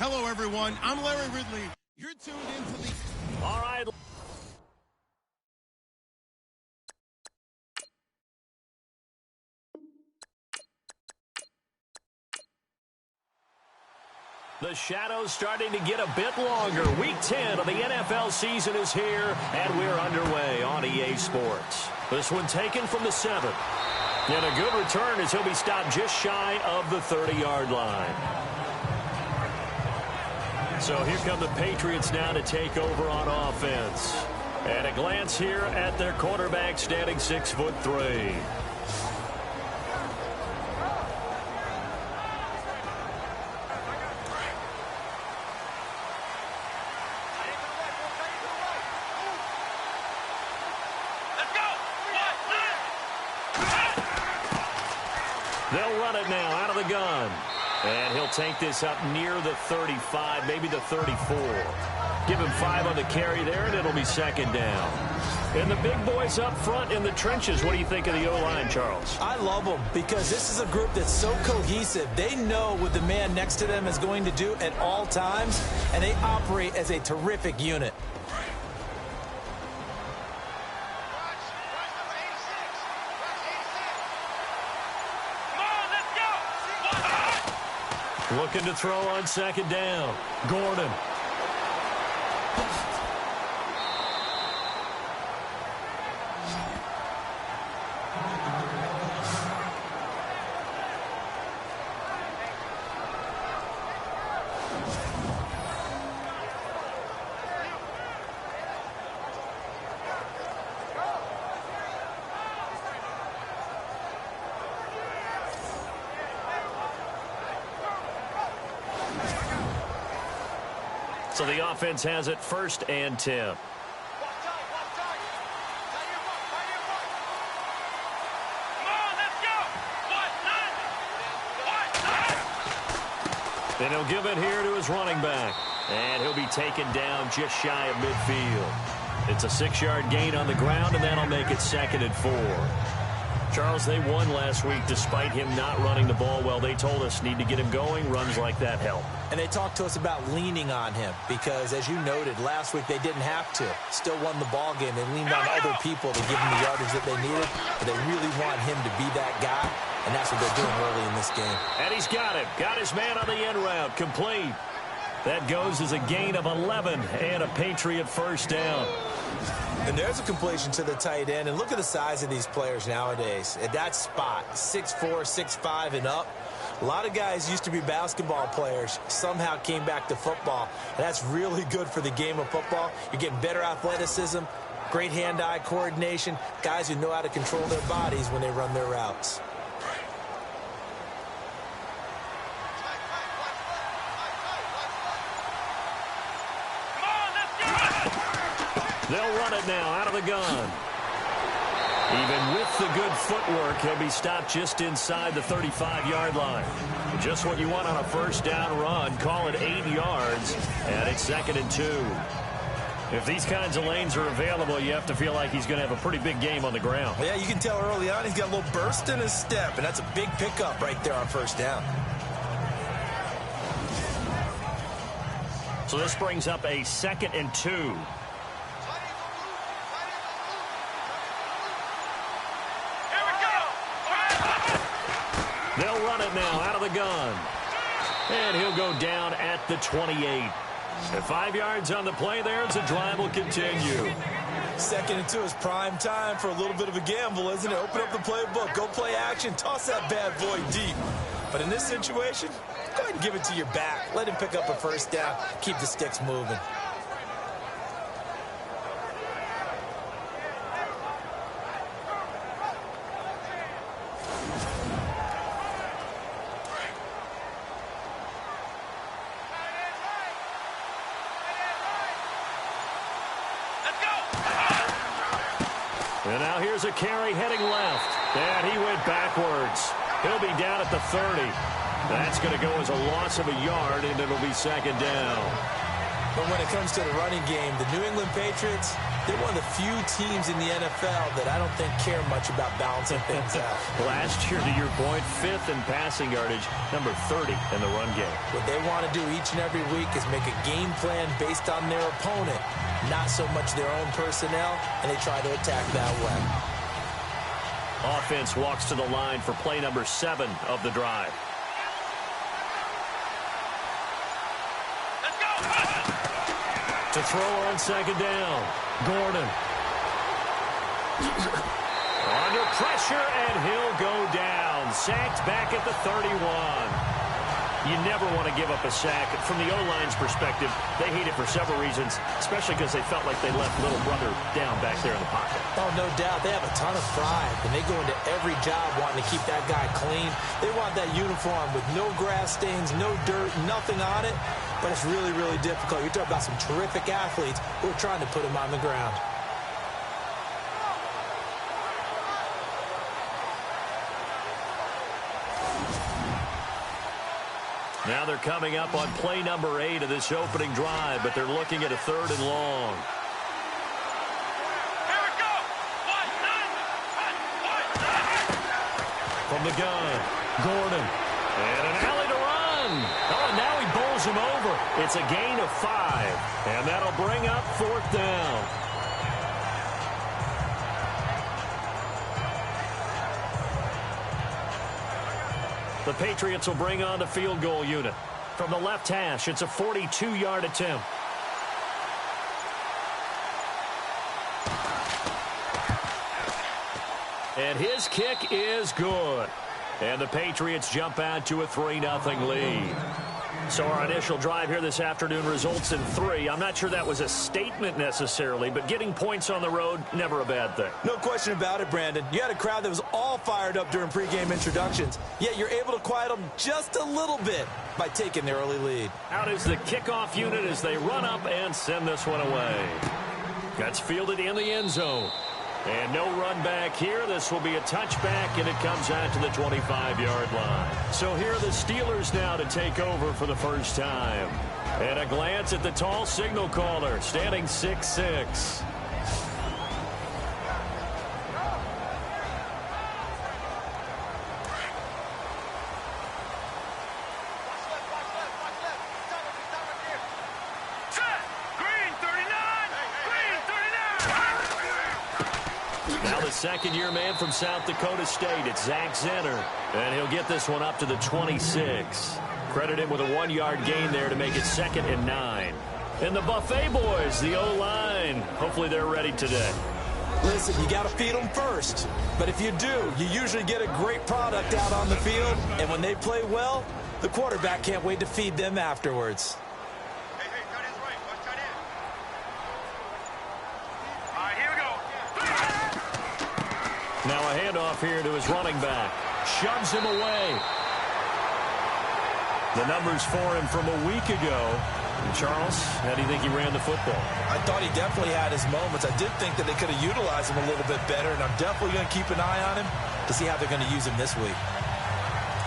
Hello, everyone. I'm Larry Ridley. You're tuned into the... All right. The shadow's starting to get a bit longer. Week 10 of the NFL season is here, and we're underway on EA Sports. This one taken from the 7th. And a good return as he'll be stopped just shy of the 30-yard line. So here come the Patriots now to take over on offense. And a glance here at their quarterback standing 6'3". They'll run it now out of the gun. And he'll take this up near the 35, maybe the 34. Give him 5 on the carry there, and it'll be second down. And the big boys up front in the trenches. What do you think of the O-line, Charles? I love them because this is a group that's so cohesive. They know what the man next to them is going to do at all times, and they operate as a terrific unit. Looking to throw on second down. Gordon. So the offense has it 1st and 10. And he'll give it here to his running back. And he'll be taken down just shy of midfield. It's a 6-yard gain on the ground, and that'll make it 2nd and 4. Charles, they won last week despite him not running the ball well. They told us need to get him going. Runs like that help. And they talked to us about leaning on him because, as you noted, last week they didn't have to. Still won the ball game. They leaned on other people to give them the yardage that they needed. But they really want him to be that guy, and that's what they're doing early in this game. And he's got him. Got his man on the end route. Complete. That goes as a gain of 11 and a Patriot first down. And there's a completion to the tight end. And look at the size of these players nowadays. At that spot, 6'4", 6'5", and up. A lot of guys used to be basketball players, somehow came back to football. And that's really good for the game of football. You're getting better athleticism, great hand-eye coordination, guys who know how to control their bodies when they run their routes. They'll run it now out of the gun. Even with the good footwork, he'll be stopped just inside the 35-yard line. Just what you want on a first down run. Call it 8 yards, and it's 2nd and 2. If these kinds of lanes are available, you have to feel like he's going to have a pretty big game on the ground. Yeah, you can tell early on he's got a little burst in his step, and that's a big pickup right there on first down. So this brings up a 2nd and 2. They'll run it now out of the gun. And he'll go down at the 28. And 5 yards on the play there as the drive will continue. 2nd and 2 is prime time for a little bit of a gamble, isn't it? Open up the playbook, go play action, toss that bad boy deep. But in this situation, go ahead and give it to your back. Let him pick up a first down. Keep the sticks moving. And now here's a carry heading left. And he went backwards. He'll be down at the 30. That's going to go as a loss of a yard, and it'll be 2nd down. But when it comes to the running game, the New England Patriots, they're one of the few teams in the NFL that I don't think care much about balancing things out. Last year, to your point, 5th in passing yardage, number 30 in the run game. What they want to do each and every week is make a game plan based on their opponent, not so much their own personnel, and they try to attack that way. Offense walks to the line for play number 7 of the drive. To throw on second down, Gordon. Under pressure, and he'll go down. Sacked back at the 31. You never want to give up a sack. From the O-line's perspective, they hate it for several reasons, especially because they felt like they left little brother down back there in the pocket. Oh, no doubt. They have a ton of pride, and they go into every job wanting to keep that guy clean. They want that uniform with no grass stains, no dirt, nothing on it. But it's really, really difficult. You're talking about some terrific athletes who are trying to put him on the ground. Now they're coming up on play number 8 of this opening drive, but they're looking at a 3rd and long. Here we go. From the gun, Gordon. And an alley to run. Oh, now he bowls him over. It's a gain of 5, and that'll bring up 4th down. The Patriots will bring on the field goal unit. From the left hash, it's a 42-yard attempt. And his kick is good. And the Patriots jump out to a 3-0 lead. So our initial drive here this afternoon results in 3. I'm not sure that was a statement necessarily, but getting points on the road, never a bad thing. No question about it, Brandon. You had a crowd that was all fired up during pregame introductions, yet you're able to quiet them just a little bit by taking the early lead. Out is the kickoff unit as they run up and send this one away. That's fielded in the end zone. And no run back here. This will be a touchback, and it comes out to the 25-yard line. So here are the Steelers now to take over for the first time. And a glance at the tall signal caller, standing 6'6". Second-year man from South Dakota State. It's Zach Zenner. And he'll get this one up to the 26. Credit him with a 1-yard gain there to make it 2nd and 9. And the Buffet boys, the O-line. Hopefully they're ready today. Listen, you got to feed them first. But if you do, you usually get a great product out on the field. And when they play well, the quarterback can't wait to feed them afterwards. Now a handoff here to his running back. Shoves him away. The numbers for him from a week ago. And Charles, how do you think he ran the football? I thought he definitely had his moments. I did think that they could have utilized him a little bit better, and I'm definitely going to keep an eye on him to see how they're going to use him this week.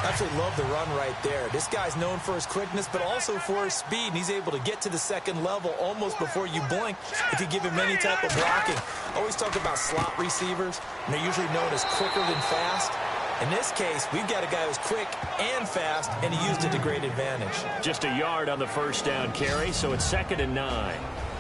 Absolutely love the run right there. This guy's known for his quickness, but also for his speed. And he's able to get to the second level almost before you blink if you give him any type of blocking. Always talk about slot receivers, and they're usually known as quicker than fast. In this case, we've got a guy who's quick and fast, and he used it to great advantage. Just a yard on the first down carry, so it's 2nd and 9.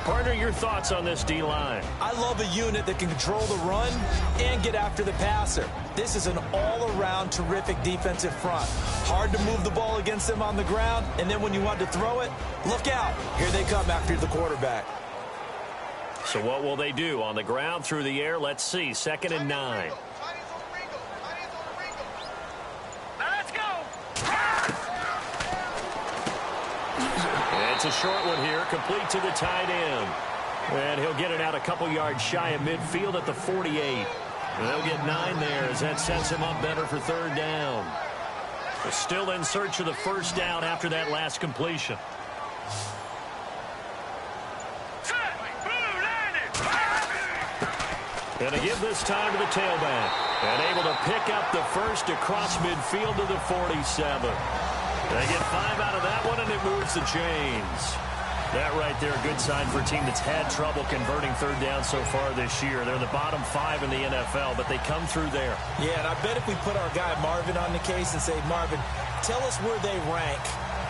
Partner, your thoughts on this D-line? I love a unit that can control the run and get after the passer. This is an all-around terrific defensive front. Hard to move the ball against them on the ground, and then when you want to throw it, look out. Here they come after the quarterback. So what will they do? On the ground, through the air? Let's see. 2nd and 9. It's a short one here, complete to the tight end. And he'll get it out a couple yards shy of midfield at the 48. And they'll get 9 there as that sets him up better for 3rd down. They're still in search of the first down after that last completion. And to give this time to the tailback. And able to pick up the first across midfield to the 47. They get 5 out of that one, and it moves the chains. That right there, a good sign for a team that's had trouble converting third down so far this year. They're the bottom 5 in the NFL, but they come through there. Yeah, and I bet if we put our guy Marvin on the case and say, Marvin, tell us where they rank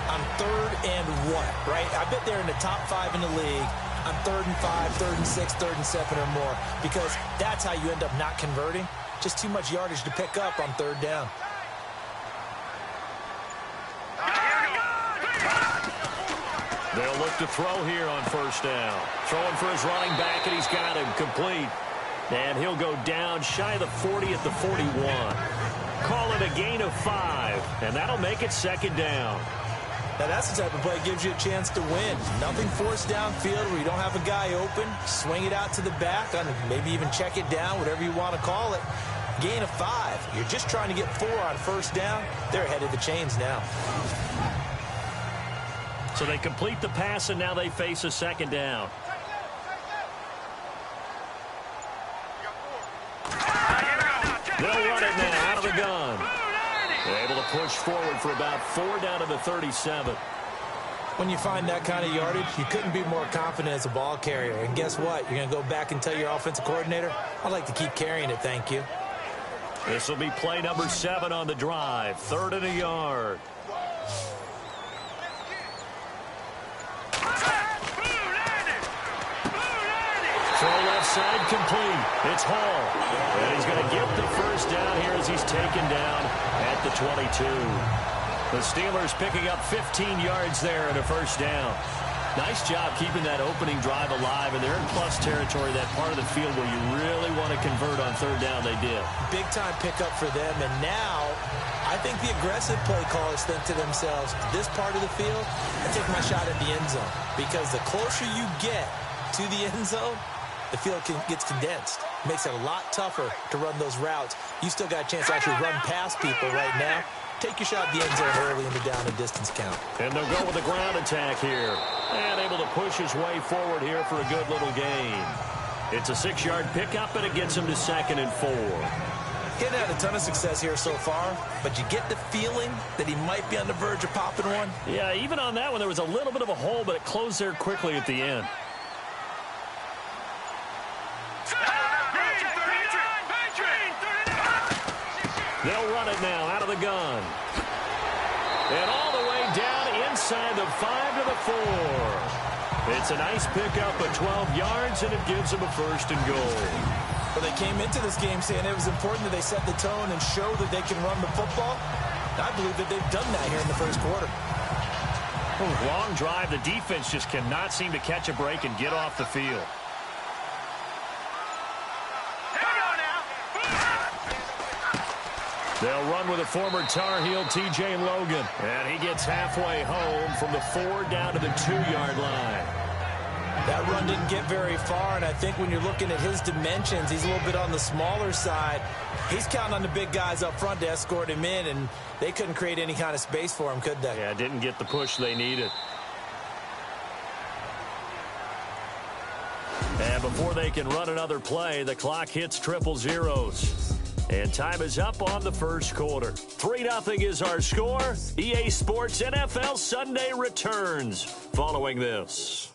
on 3rd and what, right? I bet they're in the top 5 in the league on 3rd and 5, 3rd and 6, 3rd and 7 or more, because that's how you end up not converting. Just too much yardage to pick up on 3rd down. They'll look to throw here on 1st down. Throwing for his running back, and he's got him complete. And he'll go down shy of the 40 at the 41. Call it a gain of 5, and that'll make it 2nd down. Now, that's the type of play that gives you a chance to win. Nothing forced downfield where you don't have a guy open. Swing it out to the back, maybe even check it down, whatever you want to call it. Gain of 5. You're just trying to get 4 on 1st down. They're ahead of the chains now. So they complete the pass, and now they face a 2nd down. They'll run it now out of the gun. They're able to push forward for about 4 down to the 37. When you find that kind of yardage, you couldn't be more confident as a ball carrier. And guess what? You're going to go back and tell your offensive coordinator, I'd like to keep carrying it, thank you. This will be play number 7 on the drive. 3rd and a yard. Throw left side complete. It's Hall. And he's going to get the 1st down here as he's taken down at the 22. The Steelers picking up 15 yards there and a 1st down. Nice job keeping that opening drive alive, and they're in plus territory, that part of the field where you really want to convert on 3rd down. They did. Big-time pickup for them, and now I think the aggressive play callers think to themselves, this part of the field, I take my shot at the end zone, because the closer you get to the end zone, the field gets condensed. Makes it a lot tougher to run those routes. You still got a chance to actually run past people right now. Take your shot at the end zone early in the down and distance count. And they'll go with a ground attack here. And able to push his way forward here for a good little gain. It's a 6-yard pickup, and it gets him to 2nd and 4. He hadn't had a ton of success here so far, but you get the feeling that he might be on the verge of popping one. Yeah, even on that one, there was a little bit of a hole, but it closed there quickly at the end. They'll run it now out of the gun. And all the way down inside the 5 to the 4. It's a nice pickup of 12 yards, and it gives them a 1st and goal. Well, they came into this game saying it was important that they set the tone and show that they can run the football. I believe that they've done that here in the 1st quarter. Long drive. The defense just cannot seem to catch a break and get off the field. They'll run with a former Tar Heel, T.J. Logan. And he gets halfway home from the 4 down to the 2-yard line. That run didn't get very far, and I think when you're looking at his dimensions, he's a little bit on the smaller side. He's counting on the big guys up front to escort him in, and they couldn't create any kind of space for him, could they? Yeah, didn't get the push they needed. And before they can run another play, the clock hits triple zeros. And time is up on the 1st quarter. 3-0 is our score. EA Sports NFL Sunday returns following this.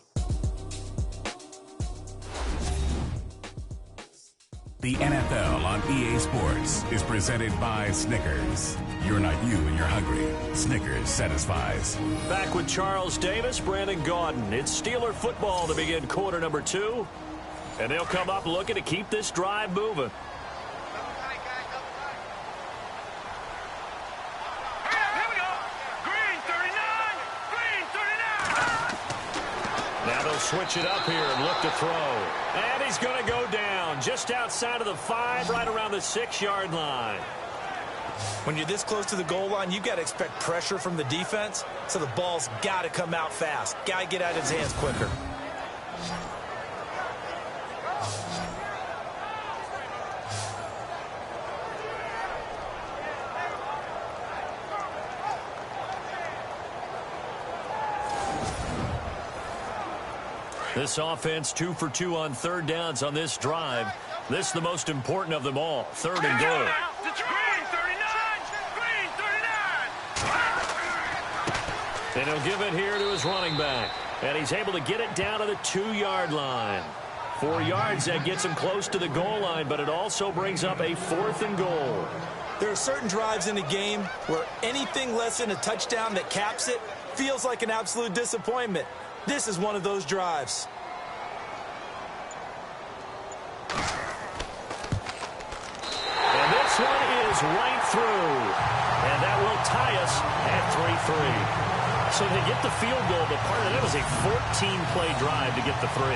The NFL on EA Sports is presented by Snickers. You're not you and you're hungry. Snickers satisfies. Back with Charles Davis, Brandon Gaudin. It's Steeler football to begin quarter number 2. And they'll come up looking to keep this drive moving. Now they'll switch it up here and look to throw. And he's going to go down just outside of the 5, right around the 6-yard line. When you're this close to the goal line, you've got to expect pressure from the defense, so the ball's got to come out fast. Got to get out of his hands quicker. This offense 2 for 2 on 3rd downs on this drive. This is the most important of them all. 3rd and goal. And he'll give it here to his running back. And he's able to get it down to the 2-yard line. 4 yards, that gets him close to the goal line, but it also brings up a 4th and goal. There are certain drives in a game where anything less than a touchdown that caps it feels like an absolute disappointment. This is one of those drives. And this one is right through. And that will tie us at 3-3. So they get the field goal, but part of it was a 14-play drive to get the 3.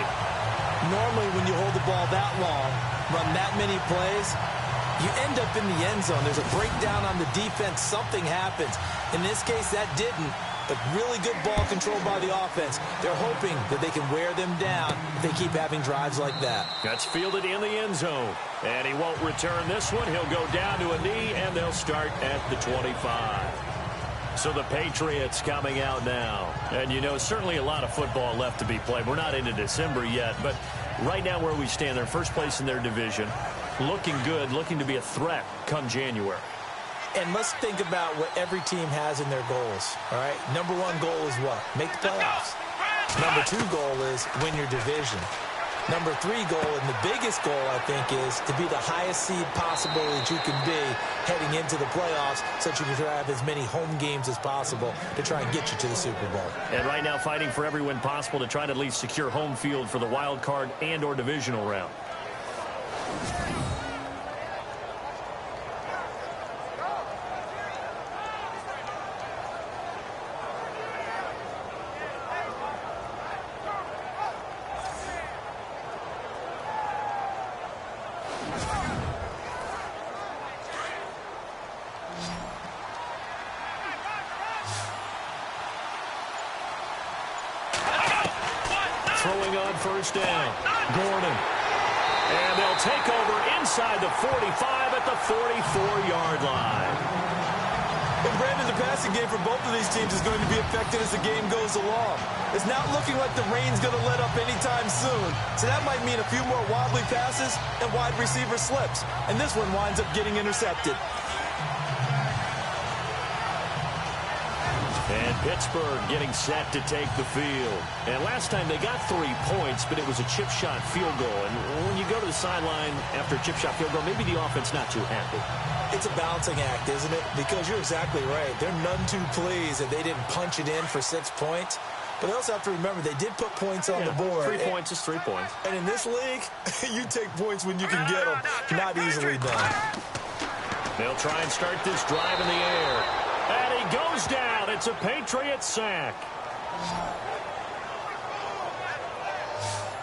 Normally, when you hold the ball that long, run that many plays, you end up in the end zone. There's a breakdown on the defense. Something happens. In this case, that didn't. But really good ball control by the offense. They're hoping that they can wear them down if they keep having drives like that. That's fielded in the end zone. And he won't return this one. He'll go down to a knee, and they'll start at the 25. So the Patriots coming out now. And, you know, certainly a lot of football left to be played. We're not into December yet, but right now where we stand, they're first place in their division. Looking good, looking to be a threat come January. And let's think about what every team has in their goals, all right? Number 1 goal is what? Make the playoffs. Number 2 goal is win your division. Number 3 goal, and the biggest goal, I think, is to be the highest seed possible that you can be heading into the playoffs so that you can have as many home games as possible to try and get you to the Super Bowl. And right now fighting for every win possible to try to at least secure home field for the wild card and or divisional round. Throwing on first down. Gordon. And they'll take over inside the 45 at the 44-yard line. And Brandon, the passing game for both of these teams is going to be affected as the game goes along. It's not looking like the rain's going to let up anytime soon. So that might mean a few more wobbly passes and wide receiver slips. And this one winds up getting intercepted. And Pittsburgh getting set to take the field. And last time they got 3 points, but it was a chip shot field goal. And when you go to the sideline after a chip shot field goal, maybe the offense not too happy. It's a balancing act, isn't it? Because you're exactly right. They're none too pleased that they didn't punch it in for 6 points. But they also have to remember they did put points on the board. 3 points is 3 points. And in this league, you take points when you can get them. Not easily done. They'll try and start this drive in the air. And he goes down. It's a Patriots sack.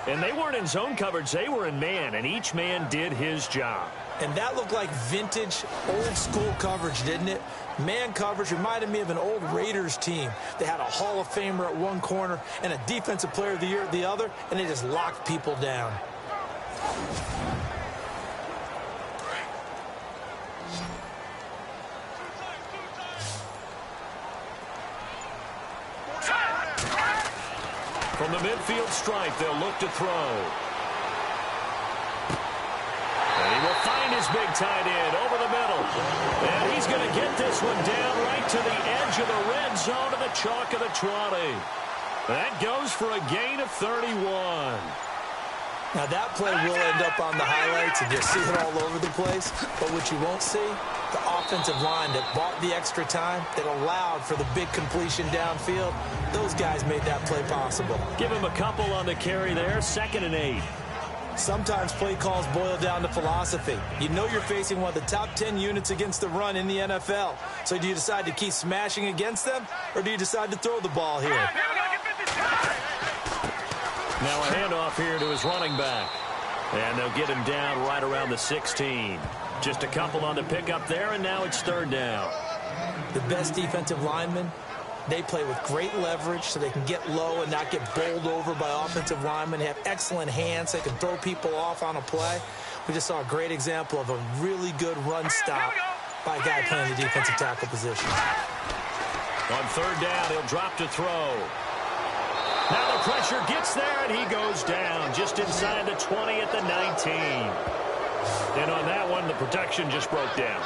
And they weren't in zone coverage. They were in man, and each man did his job. And that looked like vintage, old-school coverage, didn't it? Man coverage reminded me of an old Raiders team. They had a Hall of Famer at one corner and a Defensive Player of the Year at the other, and they just locked people down. From the midfield stripe, they'll look to throw. And he will find his big tight end over the middle. And he's going to get this one down right to the edge of the red zone to the chalk of the 20. That goes for a gain of 31. Now, that play will end up on the highlights, and you'll see it all over the place. But what you won't see, the offensive line that bought the extra time, that allowed for the big completion downfield, those guys made that play possible. Give him a couple on the carry there, 2nd and 8. Sometimes play calls boil down to philosophy. You know you're facing one of the top 10 units against the run in the NFL. So do you decide to keep smashing against them, or do you decide to throw the ball here? Now a handoff here to his running back. And they'll get him down right around the 16. Just a couple on the pickup there, and now it's 3rd down. The best defensive linemen, they play with great leverage so they can get low and not get bowled over by offensive linemen. They have excellent hands. They can throw people off on a play. We just saw a great example of a really good run stop by a guy playing the defensive tackle position. On 3rd down, he'll drop to throw. Now the pressure gets there, and he goes down just inside the 20 at the 19. And on that one, the protection just broke down.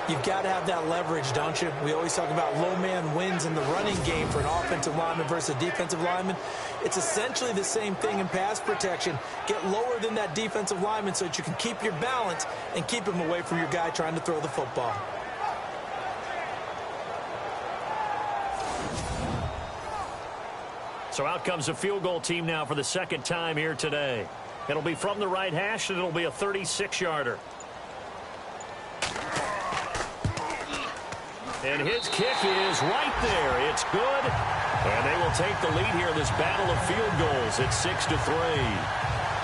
You've got to have that leverage, don't you? We always talk about low man wins in the running game for an offensive lineman versus a defensive lineman. It's essentially the same thing in pass protection. Get lower than that defensive lineman so that you can keep your balance and keep him away from your guy trying to throw the football. So out comes a field goal team now for the second time here today. It'll be from the right hash, and it'll be a 36-yarder. And his kick is right there. It's good. And they will take the lead here in this battle of field goals at 6-3.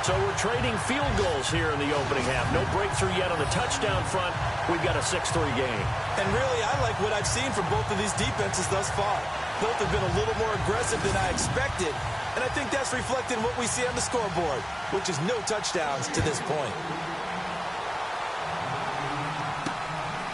So we're trading field goals here in the opening half. No breakthrough yet on the touchdown front. We've got a 6-3 game. And really, I like what I've seen from both of these defenses thus far. Both have been a little more aggressive than I expected. And I think that's reflected in what we see on the scoreboard, which is no touchdowns to this point.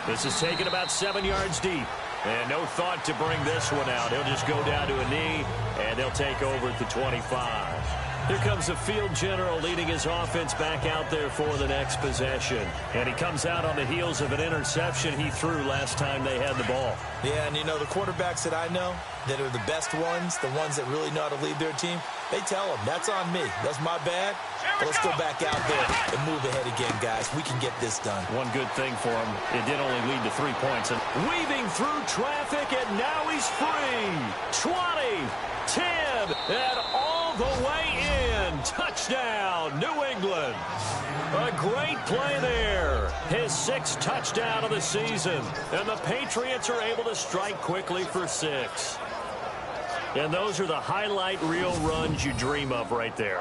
This is taken about 7 yards deep. And no thought to bring this one out. He'll just go down to a knee, and they'll take over at the 25. Here comes the field general leading his offense back out there for the next possession. And he comes out on the heels of an interception he threw last time they had the ball. Yeah, and you know, the quarterbacks that I know that are the best ones, the ones that really know how to lead their team, they tell them, that's on me. That's my bad. But let's go back out there and move ahead again, guys. We can get this done. One good thing for him, it did only lead to 3 points. And weaving through traffic, and now he's free. 20, 10, and all the way in. Touchdown, New England. A great play there. His 6th touchdown of the season. And the Patriots are able to strike quickly for 6. And those are the highlight reel runs you dream of right there.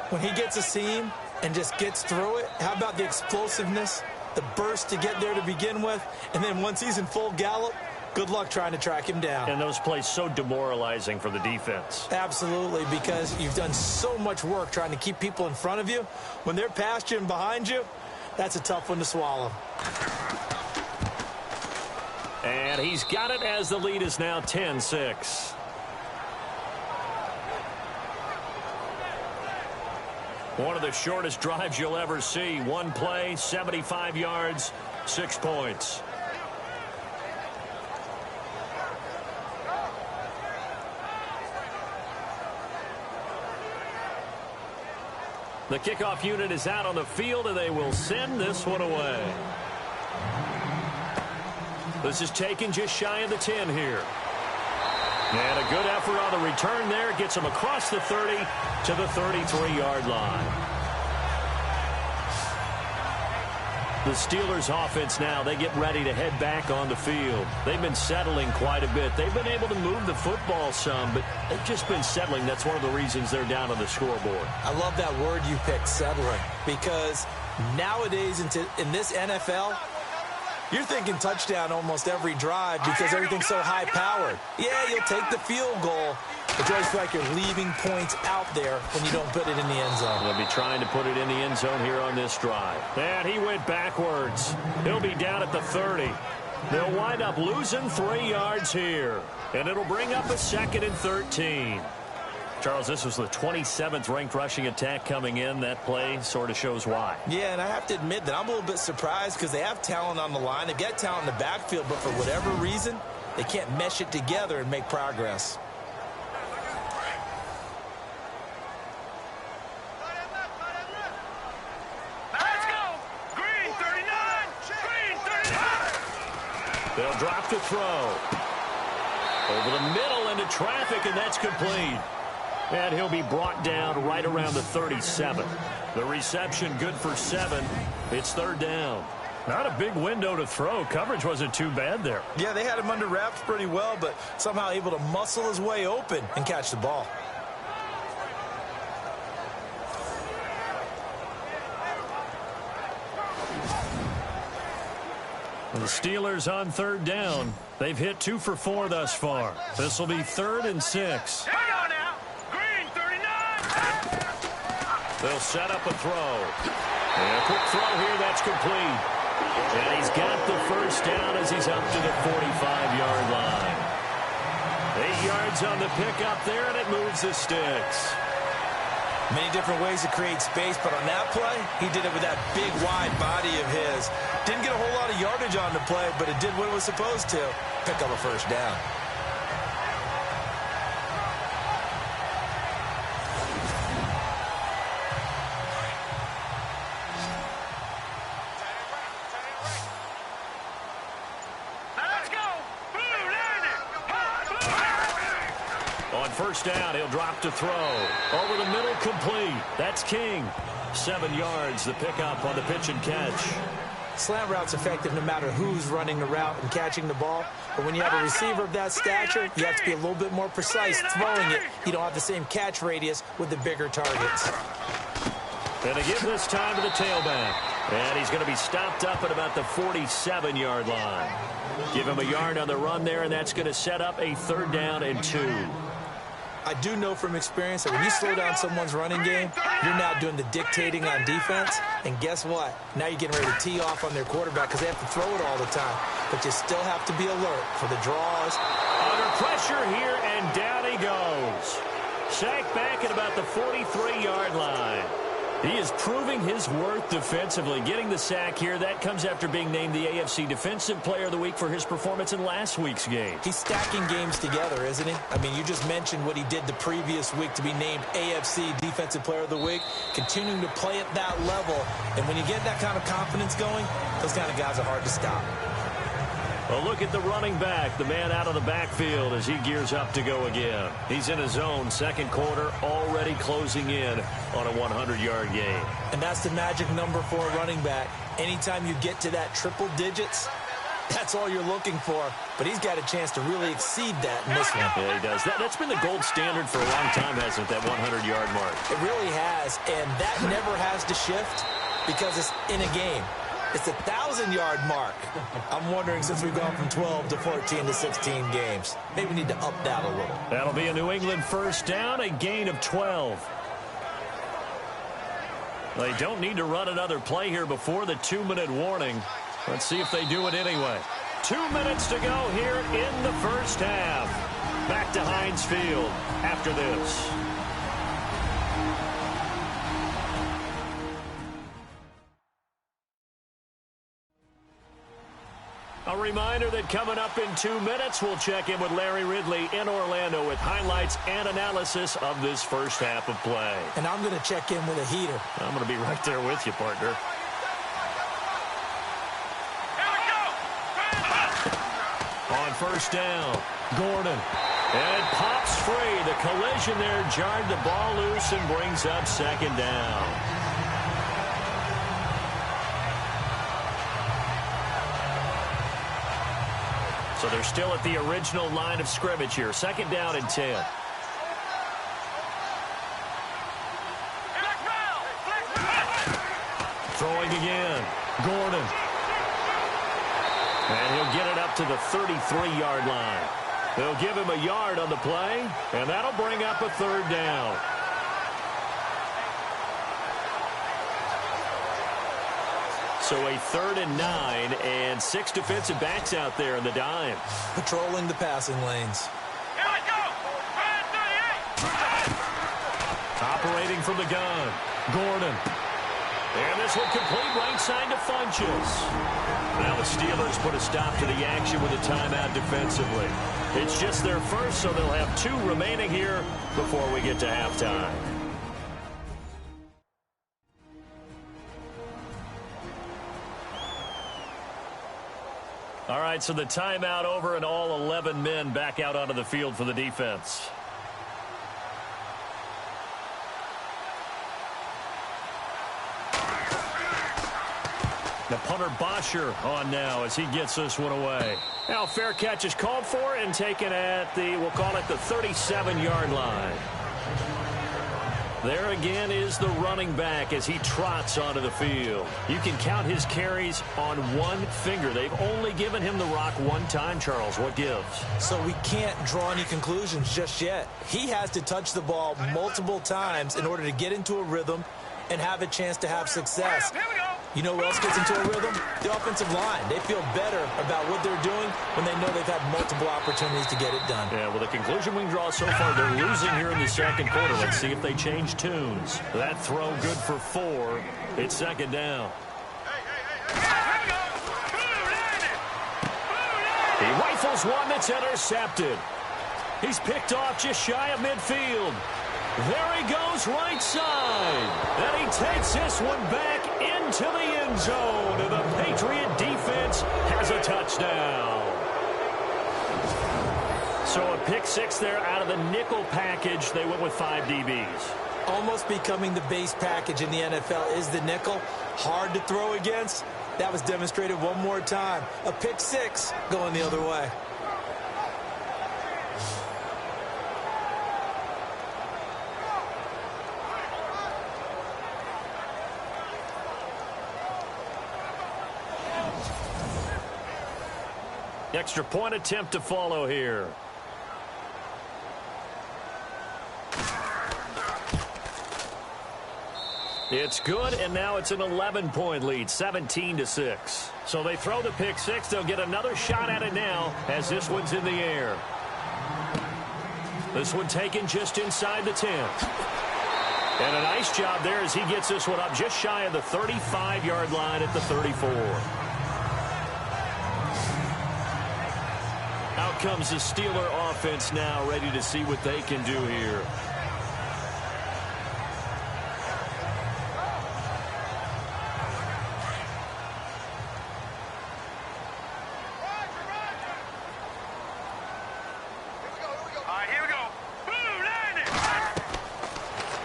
When he gets a seam and just gets through it, how about the explosiveness, the burst to get there to begin with, and then once he's in full gallop, good luck trying to track him down. And those plays so demoralizing for the defense. Absolutely, because you've done so much work trying to keep people in front of you. When they're past you and behind you, that's a tough one to swallow. And he's got it as the lead is now 10-6. One of the shortest drives you'll ever see. One play, 75 yards, 6 points. The kickoff unit is out on the field, and they will send this one away. This is taken just shy of the 10 here. And a good effort on the return there. Gets him across the 30 to the 33-yard line. The Steelers offense now, they get ready to head back on the field. They've been settling quite a bit. They've been able to move the football some, but they've just been settling. That's one of the reasons they're down on the scoreboard. I love that word you picked, settling, because nowadays in this NFL, you're thinking touchdown almost every drive because everything's so high-powered. Yeah, you'll take the field goal, but you always feel like you're leaving points out there when you don't put it in the end zone. They'll be trying to put it in the end zone here on this drive. And he went backwards. He'll be down at the 30. They'll wind up losing 3 yards here. And it'll bring up a 2nd and 13. Charles, this was the 27th ranked rushing attack coming in. That play sort of shows why. Yeah, and I have to admit that I'm a little bit surprised because they have talent on the line. They've got talent in the backfield, but for whatever reason, they can't mesh it together and make progress. Let's go! Green 39! Green 39! They'll drop the throw. Over the middle into traffic, and that's complete. And he'll be brought down right around the 37. The reception good for 7. It's 3rd down. Not a big window to throw. Coverage wasn't too bad there. Yeah, they had him under wraps pretty well, but somehow able to muscle his way open and catch the ball. The Steelers on 3rd down. They've hit 2 for 4 thus far. This will be 3rd and 6. Hang on now! Green 39! They'll set up a throw. And a quick throw here, that's complete. And he's got the first down as he's up to the 45-yard line. 8 yards on the pickup there, and it moves the sticks. Many different ways to create space, but on that play, he did it with that big, wide body of his. Didn't get a whole lot of yardage on the play, but it did what it was supposed to. Pick up a first down. On first down, he'll drop to throw. Over the middle, complete. That's King. 7 yards, the pickup on the pitch and catch. Slant route's effective no matter who's running the route and catching the ball. But when you have a receiver of that stature, you have to be a little bit more precise throwing it. You don't have the same catch radius with the bigger targets. And they give this time to the tailback. And he's going to be stopped up at about the 47-yard line. Give him a yard on the run there, and that's going to set up a 3rd down and 2. I do know from experience that when you slow down someone's running game, you're now doing the dictating on defense. And guess what? Now you're getting ready to tee off on their quarterback because they have to throw it all the time. But you still have to be alert for the draws. Under pressure here, and down he goes. Sacked back at about the 43-yard line. He is proving his worth defensively. Getting the sack here, that comes after being named the AFC Defensive Player of the Week for his performance in last week's game. He's stacking games together, isn't he? I mean, you just mentioned what he did the previous week to be named AFC Defensive Player of the Week, continuing to play at that level. And when you get that kind of confidence going, those kind of guys are hard to stop. Well, look at the running back, the man out of the backfield as he gears up to go again. He's in his own second quarter, already closing in on a 100-yard game. And that's the magic number for a running back. Anytime you get to that triple digits, that's all you're looking for. But he's got a chance to really exceed that in this one. Yeah, he does. That's been the gold standard for a long time, hasn't it, that 100-yard mark? It really has, and that never has to shift because it's in a game. It's a 1,000-yard mark. I'm wondering, since we've gone from 12 to 14 to 16 games, maybe we need to up that a little. That'll be a New England first down, a gain of 12. They don't need to run another play here before the 2-minute warning. Let's see if they do it anyway. 2 minutes to go here in the first half. Back to Heinz Field after this. A reminder that coming up in 2 minutes, we'll check in with Larry Ridley in Orlando with highlights and analysis of this first half of play. And I'm going to check in with a heater. I'm going to be right there with you, partner. On first down, Gordon. And it pops free. The collision there jarred the ball loose and brings up 2nd down. So they're still at the original line of scrimmage here. 2nd down and 10. Throwing again. Gordon. And he'll get it up to the 33-yard line. They'll give him a yard on the play, and that'll bring up a 3rd down. So a 3rd and 9, and 6 defensive backs out there in the dime. Patrolling the passing lanes. Here we go! Operating from the gun. Gordon. And this will complete right side to Funchess. Now the Steelers put a stop to the action with a timeout defensively. It's just their first, so they'll have 2 remaining here before we get to halftime. All right, so the timeout over and all 11 men back out onto the field for the defense. The punter Bosher on now as he gets this one away. Now fair catch is called for and taken at the, we'll call it the 37-yard line. There again is the running back as he trots onto the field. You can count his carries on one finger. They've only given him the rock one time, Charles. What gives? So we can't draw any conclusions just yet. He has to touch the ball multiple times in order to get into a rhythm and have a chance to have success. You know who else gets into a rhythm? The offensive line. They feel better about what they're doing when they know they've had multiple opportunities to get it done. Yeah, well, the conclusion we can draw so far, they're losing here in the second quarter. Let's see if they change tunes. That throw good for 4. It's second down. He rifles one that's intercepted. He's picked off just shy of midfield. There he goes right side. And he takes this one back into the end zone. And the Patriot defense has a touchdown. So a pick 6 there out of the nickel package. They went with 5 DBs. Almost becoming the base package in the NFL is the nickel. Hard to throw against. That was demonstrated one more time. A pick 6 going the other way. Extra point attempt to follow here. It's good, and now it's an 11-point lead, 17-6. So they throw the pick 6. They'll get another shot at it now as this one's in the air. This one taken just inside the 10. And a nice job there as he gets this one up just shy of the 35-yard line at the 34. Out comes the Steeler offense now, ready to see what they can do here.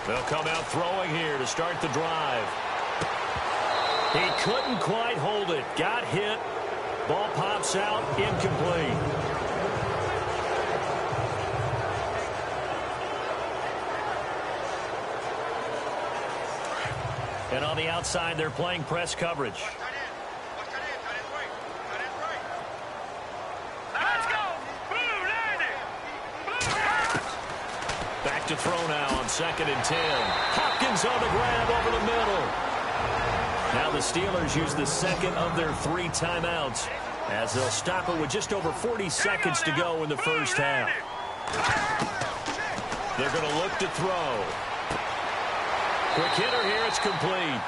They'll come out throwing here to start the drive. He couldn't quite hold it. Got hit. Ball pops out. Incomplete. And on the outside, they're playing press coverage. Back to throw now on 2nd and 10. Hopkins on the grab over the middle. Now the Steelers use the second of their 3 timeouts as they'll stop it with just over 40 seconds to go in the first half. They're going to look to throw. Quick hitter here. It's complete.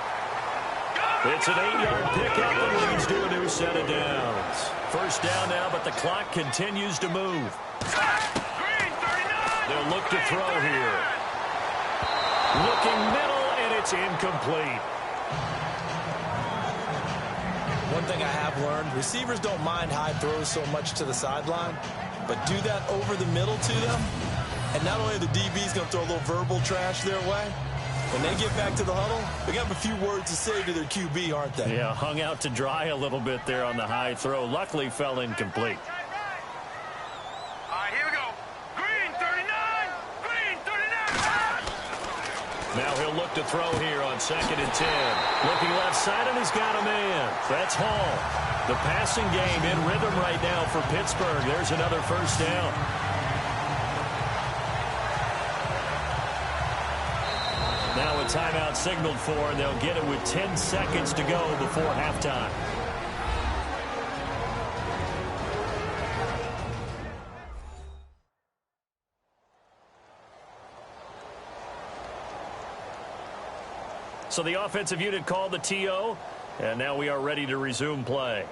It's an 8-yard pickup and leads to a new set of downs. First down now, but the clock continues to move. They'll look to throw here. Looking middle, and it's incomplete. One thing I have learned, receivers don't mind high throws so much to the sideline, but do that over the middle to them, and not only are the DBs going to throw a little verbal trash their way, when they get back to the huddle, they got a few words to say to their QB, aren't they? Yeah, hung out to dry a little bit there on the high throw. Luckily, fell incomplete. Now he'll look to throw here on 2nd and 10. Looking left side, and he's got a man. That's Hall. The passing game in rhythm right now for Pittsburgh. There's another first down. Now a timeout signaled for, and they'll get it with 10 seconds to go before halftime. So the offensive unit called the TO, and now we are ready to resume play.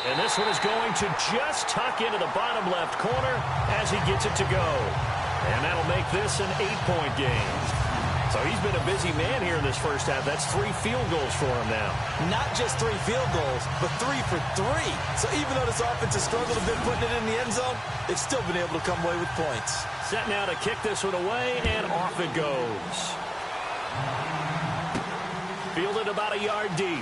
And this one is going to just tuck into the bottom left corner as he gets it to go. And that'll make this an 8-point game. So he's been a busy man here in this first half. That's 3 field goals for him now. Not just 3 field goals, but 3 for 3. So even though this offense has struggled a bit putting it in the end zone, they've still been able to come away with points. Set now to kick this one away, and off it goes. Fielded about a yard deep.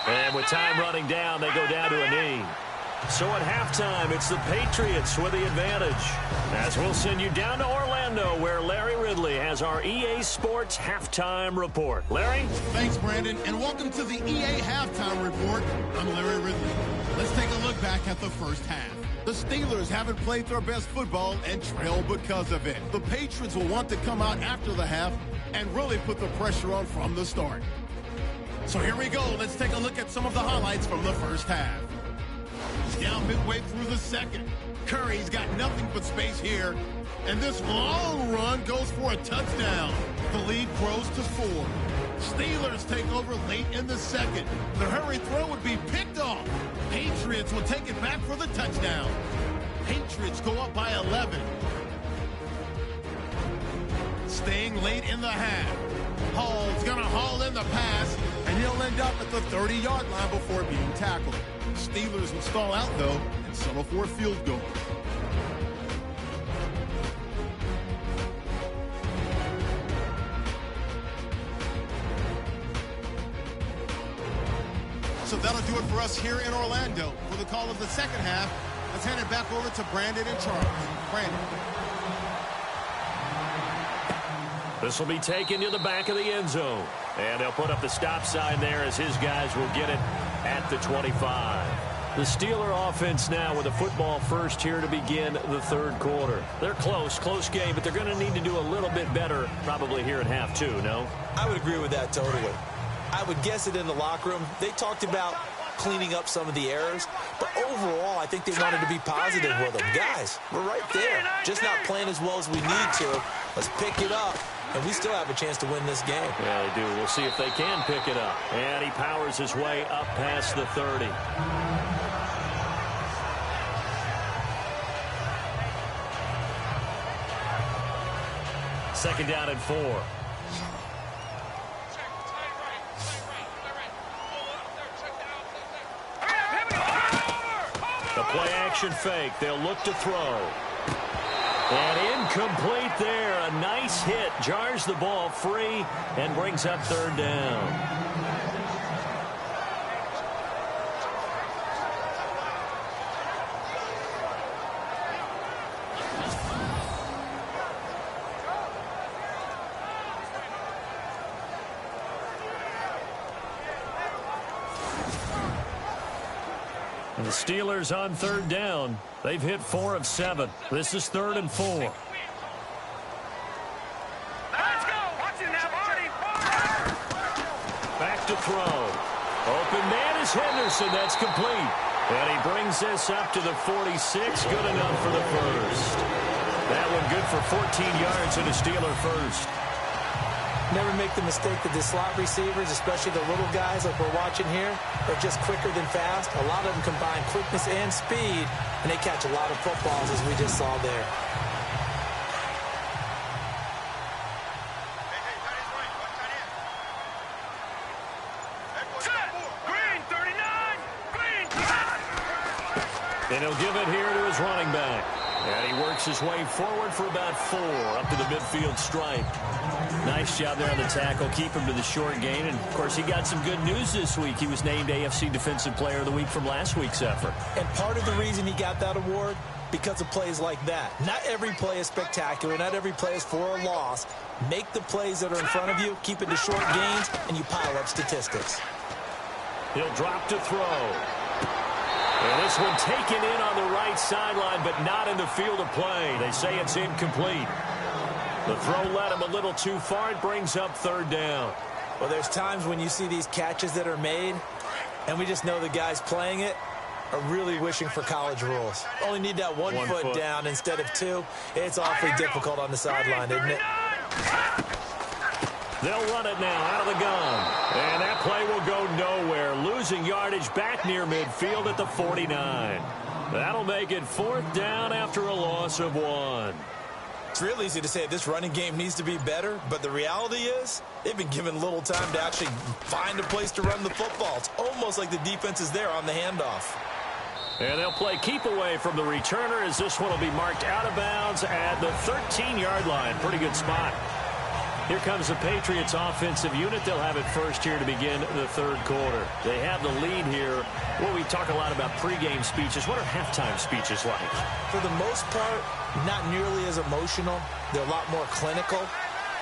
And And with time running down, they go down to a knee. So at halftime, it's the Patriots with the advantage. As we'll send you down to Orlando, where Larry Ridley has our EA Sports Halftime Report. Larry? Thanks, Brandon, and welcome to the EA Halftime Report. I'm Larry Ridley. Let's take a look back at the first half. The Steelers haven't played their best football and trail because of it. The Patriots will want to come out after the half and really put the pressure on from the start. So here we go. Let's take a look at some of the highlights from the first half. Down midway through the second. Curry's got nothing but space here. And this long run goes for a touchdown. The lead grows to 4. Steelers take over late in the second. The hurry throw would be picked off. Patriots will take it back for the touchdown. Patriots go up by 11. Staying late in the half. Hall's going to haul in the pass, and he'll end up at the 30-yard line before being tackled. Steelers will stall out, though, and settle for a field goal. So that'll do it for us here in Orlando. For the call of the second half, let's hand it back over to Brandon and Charles. Brandon. This will be taken to the back of the end zone. And they'll put up the stop sign there as his guys will get it at the 25. The Steeler offense now with a football first here to begin the third quarter. They're close game, but they're going to need to do a little bit better probably here in half two, no? I would agree with that totally. I would guess it in the locker room. They talked about cleaning up some of the errors, but overall, I think they wanted to be positive with them. Guys, we're right there. Just not playing as well as we need to. Let's pick it up, and we still have a chance to win this game. Yeah, they do. We'll see if they can pick it up. And he powers his way up past the 30. Second down and 4. The play action fake. They'll look to throw. And incomplete there. A nice hit. Jars the ball free and brings up third down. The Steelers on third down. They've hit 4 of 7. This is 3rd and 4. Let's go. Watch it now, Marty. Back to throw. Open man is Henderson. That's complete. And he brings this up to the 46. Good enough for the first. That one good for 14 yards and a Steeler first. Never make the mistake that the slot receivers, especially the little guys like we're watching here, are just quicker than fast. A lot of them combine quickness and speed, and they catch a lot of footballs, as we just saw there. Green, 39. Green. And he'll give it here to his running back. And he works his way forward for about 4 up to the midfield stripe. Nice job there on the tackle. Keep him to the short gain. And, of course, he got some good news this week. He was named AFC Defensive Player of the Week from last week's effort. And part of the reason he got that award, because of plays like that. Not every play is spectacular. Not every play is for a loss. Make the plays that are in front of you, keep it to short gains, and you pile up statistics. He'll drop to throw. And this one taken in on the right sideline, but not in the field of play. They say it's incomplete. The throw led him a little too far. It brings up third down. Well, there's times when you see these catches that are made, and we just know the guys playing it are really wishing for college rules. Only need that one foot down instead of 2. It's awfully difficult on the sideline, isn't it? They'll run it now out of the gun. And that play will go nowhere. Losing yardage back near midfield at the 49. That'll make it 4th down after a loss of 1. It's real easy to say this running game needs to be better, but the reality is they've been given little time to actually find a place to run the football. It's almost like the defense is there on the handoff. And they'll play keep away from the returner as this one will be marked out of bounds at the 13-yard line. Pretty good spot. Here comes the Patriots offensive unit. They'll have it first here to begin the third quarter. They have the lead here. Well, we talk a lot about pregame speeches. What are halftime speeches like? For the most part, not nearly as emotional. They're a lot more clinical.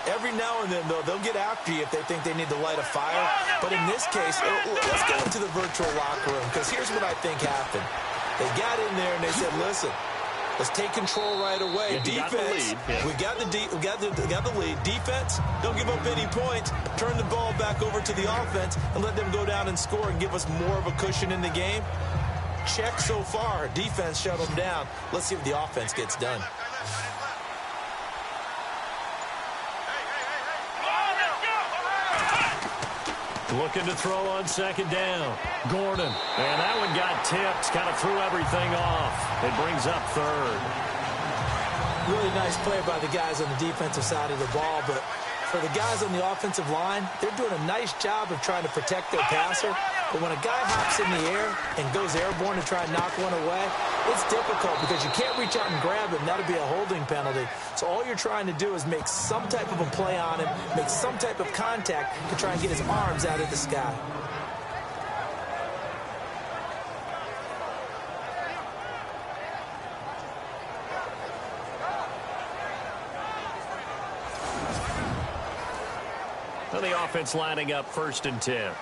Every now and then, though, they'll get after you if they think they need to light a fire. But in this case, let's go into the virtual locker room, because here's what I think happened. They got in there and they said, listen, let's take control right away. Yeah, Defense, we got the lead. Defense, don't give up any points. Turn the ball back over to the offense and let them go down and score and give us more of a cushion in the game. Check so far. Defense shut them down. Let's see what the offense gets done. Looking to throw on second down. Gordon. And that one got tipped. Kind of threw everything off. It brings up third. Really nice play by the guys on the defensive side of the ball, but for the guys on the offensive line, they're doing a nice job of trying to protect their passer. But when a guy hops in the air and goes airborne to try and knock one away, it's difficult because you can't reach out and grab him. That'll be a holding penalty. So all you're trying to do is make some type of a play on him, make some type of contact to try and get his arms out of the sky. And the offense lining up 1st and 10.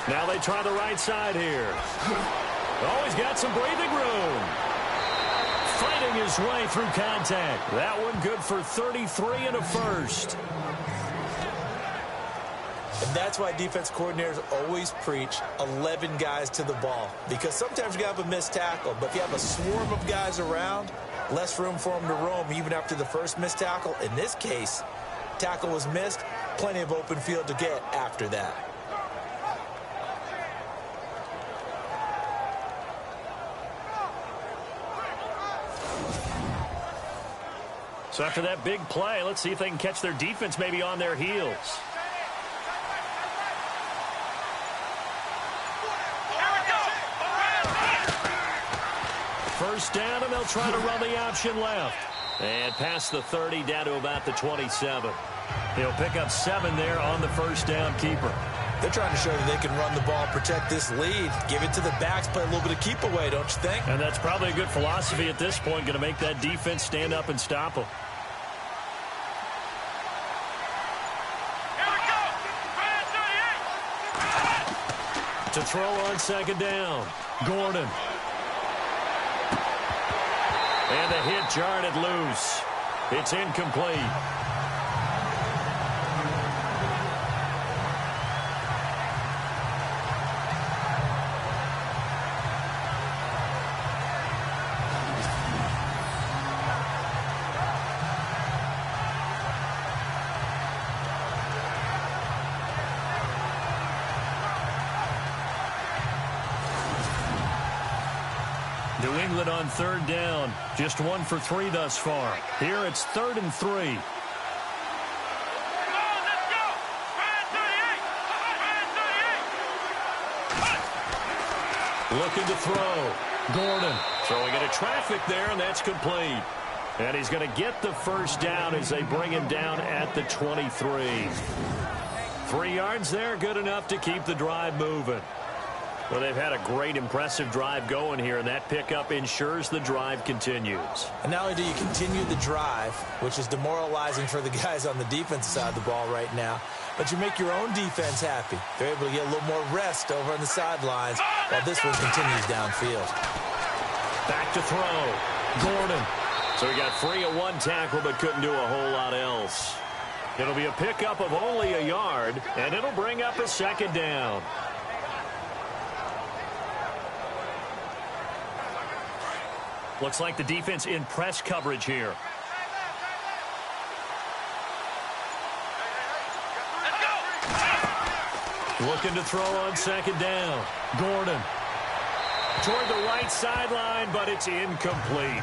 Now they try the right side here. Oh, he's got some breathing room. Fighting his way through contact. That one good for 33 and a first. And that's why defense coordinators always preach 11 guys to the ball. Because sometimes you have a missed tackle, but if you have a swarm of guys around, less room for them to roam even after the first missed tackle. In this case, tackle was missed, plenty of open field to get after that. So after that big play, let's see if they can catch their defense maybe on their heels. First down, and they'll try to run the option left. And past the 30, down to about the 27. He'll pick up 7 there on the first down keeper. They're trying to show that they can run the ball, protect this lead, give it to the backs, play a little bit of keep away, don't you think? And that's probably a good philosophy at this point, going to make that defense stand up and stop them. To throw on second down, Gordon. And the hit jarred it loose. It's incomplete. New England on third down. Just 1 for 3 thus far. Here it's 3rd and 3. Looking to throw. Gordon throwing into traffic there, and that's complete. And he's going to get the first down as they bring him down at the 23. 3 yards there, good enough to keep the drive moving. Well, they've had a great, impressive drive going here, and that pickup ensures the drive continues. And not only do you continue the drive, which is demoralizing for the guys on the defensive side of the ball right now, but you make your own defense happy. They're able to get a little more rest over on the sidelines while this one continues downfield. Back to throw. Gordon. So he got free of 1 tackle, but couldn't do a whole lot else. It'll be a pickup of only a yard, and it'll bring up a 2nd down. Looks like the defense in press coverage here. Looking to throw on second down. Gordon. Toward the right sideline, but it's incomplete.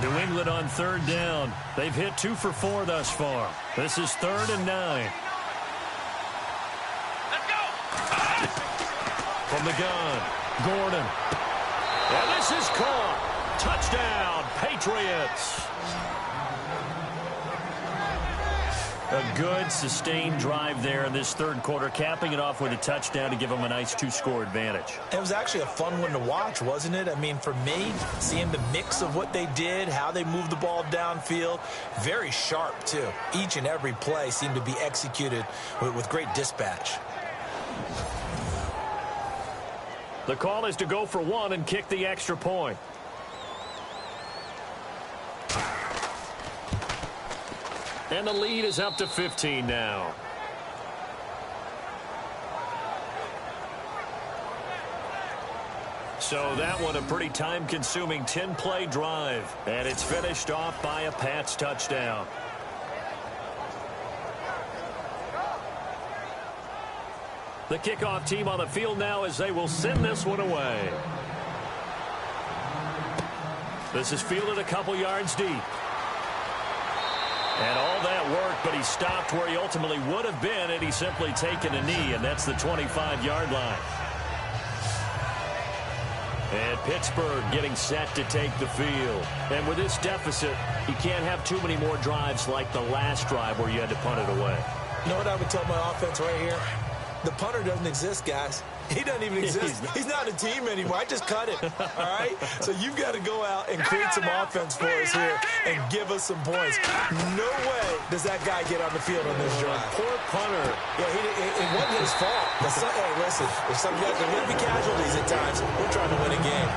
New England on third down. They've hit 2 for 4 thus far. This is 3rd and 9. Let's go. From the gun, Gordon. And this is caught. Touchdown, Patriots. A good, sustained drive there in this third quarter, capping it off with a touchdown to give them a nice 2-score advantage. It was actually a fun one to watch, wasn't it? I mean, for me, seeing the mix of what they did, how they moved the ball downfield, very sharp, too. Each and every play seemed to be executed with great dispatch. The call is to go for 1 and kick the extra point. And the lead is up to 15 now. So that one a pretty time-consuming 10-play drive. And it's finished off by a Pats touchdown. The kickoff team on the field now as they will send this one away. This is fielded a couple yards deep. And all that work, but he stopped where he ultimately would have been had he simply taken a knee, and that's the 25-yard line. And Pittsburgh getting set to take the field. And with this deficit, you can't have too many more drives like the last drive where you had to punt it away. You know what I would tell my offense right here? The punter doesn't exist, guys. He doesn't even exist. He's not a team anymore. I just cut it, all right? So you've got to go out and create some offense for us here and give us some points. No way does that guy get on the field on this drive. Poor punter. Yeah, it wasn't his fault. Hey, listen, if some guys are going to be casualties at times, we're trying to win a game.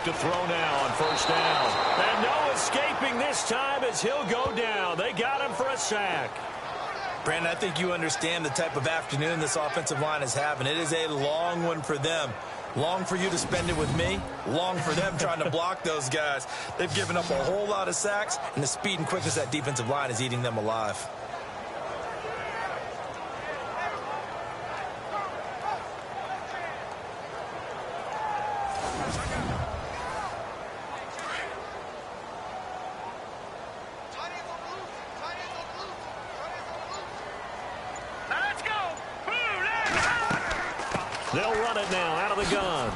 To throw now on first down. And no escaping this time as he'll go down. They got him for a sack. Brandon, I think you understand the type of afternoon this offensive line is having. It is a long one for them. Long for you to spend it with me. Long for them trying to block those guys. They've given up a whole lot of sacks, and the speed and quickness of that defensive line is eating them alive. They'll run it now out of the gun.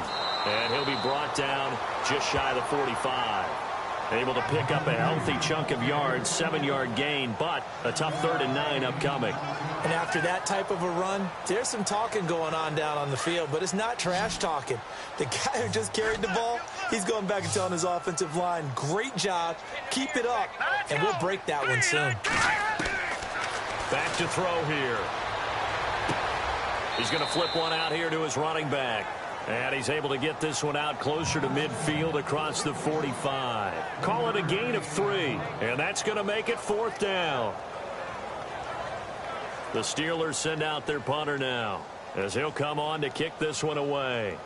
And he'll be brought down just shy of the 45. Able to pick up a healthy chunk of yards, 7-yard gain, but a tough 3rd and 9 upcoming. And after that type of a run, there's some talking going on down on the field, but it's not trash talking. The guy who just carried the ball, he's going back and telling his offensive line, great job, keep it up, and we'll break that one soon. Back to throw here. He's going to flip one out here to his running back. And he's able to get this one out closer to midfield across the 45. Call it a gain of 3. And that's going to make it 4th down. The Steelers send out their punter now as he'll come on to kick this one away.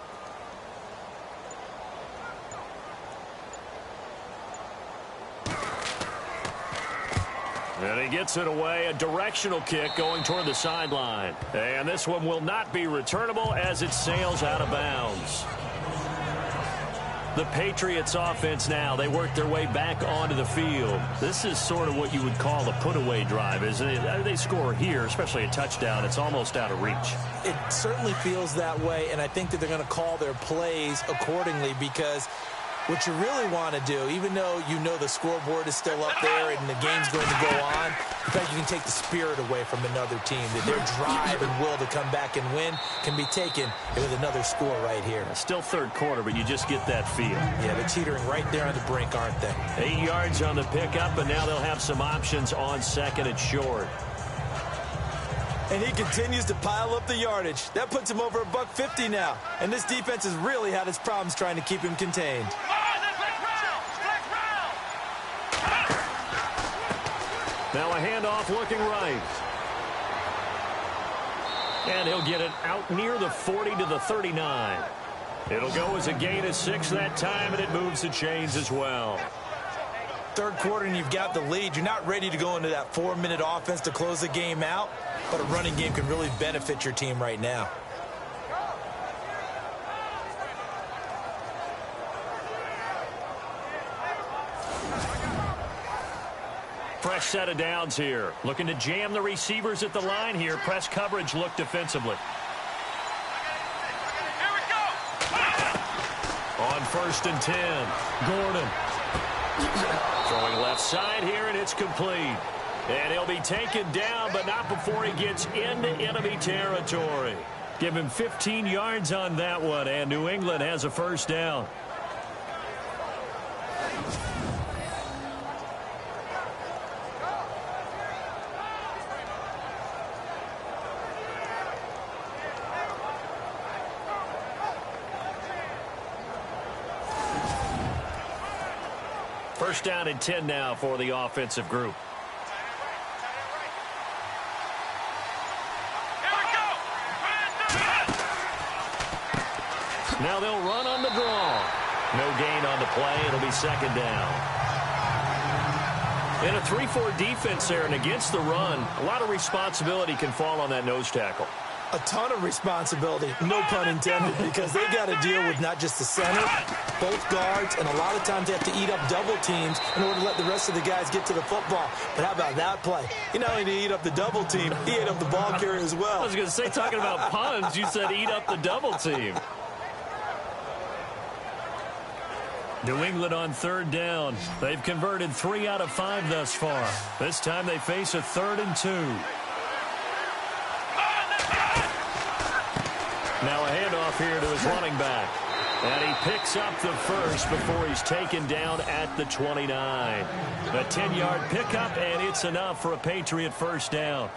And he gets it away, a directional kick going toward the sideline. And this one will not be returnable as it sails out of bounds. The Patriots offense now, they work their way back onto the field. This is sort of what you would call a put-away drive, isn't it? They score here, especially a touchdown. It's almost out of reach. It certainly feels that way, and I think that they're going to call their plays accordingly because what you really want to do, even though you know the scoreboard is still up there and the game's going to go on, in fact, you can take the spirit away from another team. That their drive and will to come back and win can be taken with another score right here. Still 3rd quarter, but you just get that feel. Yeah, they're teetering right there on the brink, aren't they? 8 yards on the pickup, and now they'll have some options on 2nd and short. And he continues to pile up the yardage. That puts him over $150 now. And this defense has really had its problems trying to keep him contained. Now a handoff looking right. And he'll get it out near the 40 to the 39. It'll go as a gain of 6 that time, and it moves the chains as well. Third quarter and you've got the lead. You're not ready to go into that 4-minute offense to close the game out, but a running game can really benefit your team right now. Fresh set of downs here. Looking to jam the receivers at the line here. Press coverage look defensively. Here we go. On 1st and 10, Gordon. Throwing left side here, and it's complete. And he'll be taken down, but not before he gets into enemy territory. Give him 15 yards on that one, and New England has a first down. First down and 10 now for the offensive group. Now they'll run on the draw. No gain on the play. It'll be second down. In a 3-4 defense there and against the run, a lot of responsibility can fall on that nose tackle. A ton of responsibility, no pun intended, because they've got to deal with not just the center, both guards, and a lot of times they have to eat up double teams in order to let the rest of the guys get to the football. But how about that play? He not only did he eat up the double team, he ate up the ball carrier as well. I was going to say, talking about puns, you said eat up the double team. New England on 3rd down. They've converted 3 out of 5 thus far. This time they face a 3rd and 2. Now a handoff here to his running back. And he picks up the first before he's taken down at the 29. A 10-yard pickup, and it's enough for a Patriot first down.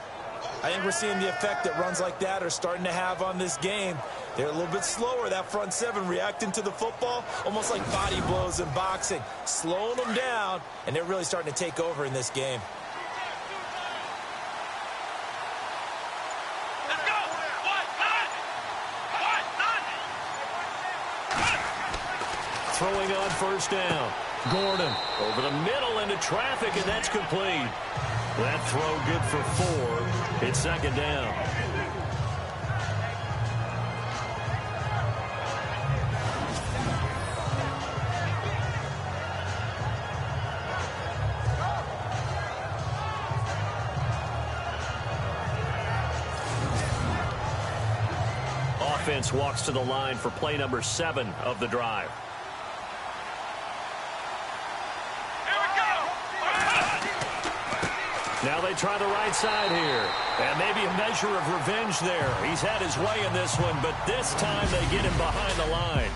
I think we're seeing the effect that runs like that are starting to have on this game. They're a little bit slower, that front 7, reacting to the football, almost like body blows in boxing, slowing them down, and they're really starting to take over in this game. Throwing on first down. Gordon over the middle into traffic, and that's complete. That throw good for 4. It's second down. Offense walks to the line for play number 7 of the drive. Now they try the right side here. And maybe a measure of revenge there. He's had his way in this one, but this time they get him behind the line.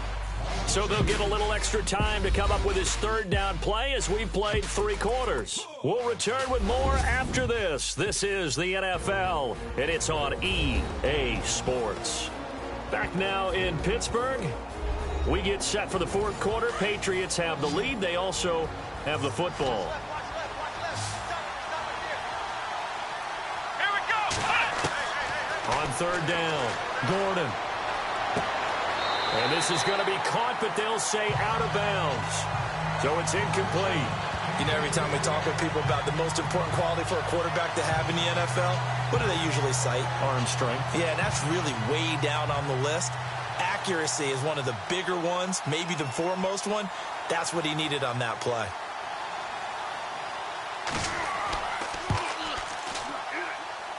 So they'll get a little extra time to come up with his 3rd down play as we've played 3 quarters. We'll return with more after this. This is the NFL, and it's on EA Sports. Back now in Pittsburgh. We get set for the 4th quarter. Patriots have the lead. They also have the football. On 3rd down, Gordon. And this is going to be caught, but they'll say out of bounds. So it's incomplete. You know, every time we talk with people about the most important quality for a quarterback to have in the NFL, what do they usually cite? Arm strength. Yeah, and that's really way down on the list. Accuracy is one of the bigger ones, maybe the foremost one. That's what he needed on that play.